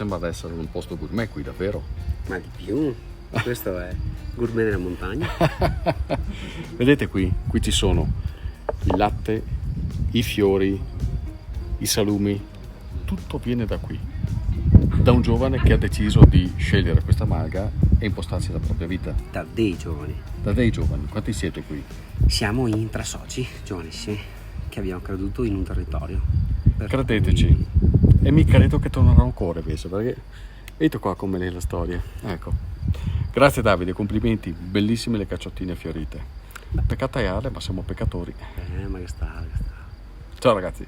sembra di essere in un posto gourmet qui, davvero. Ma di più, questo è gourmet della montagna. Vedete qui ci sono il latte, i fiori, i salumi, tutto viene da qui, da un giovane che ha deciso di scegliere questa malga e impostarsi la propria vita. Da dei giovani. Da dei giovani, quanti siete qui? Siamo in 3 soci giovanissimi che abbiamo creduto in un territorio. Credeteci, e mi credo che tornerò ancora invece, perché vedete qua come è la storia. Ecco, grazie Davide, complimenti, bellissime le cacciottine fiorite. Peccataiale, ma siamo peccatori. Ma che sta. Ciao ragazzi.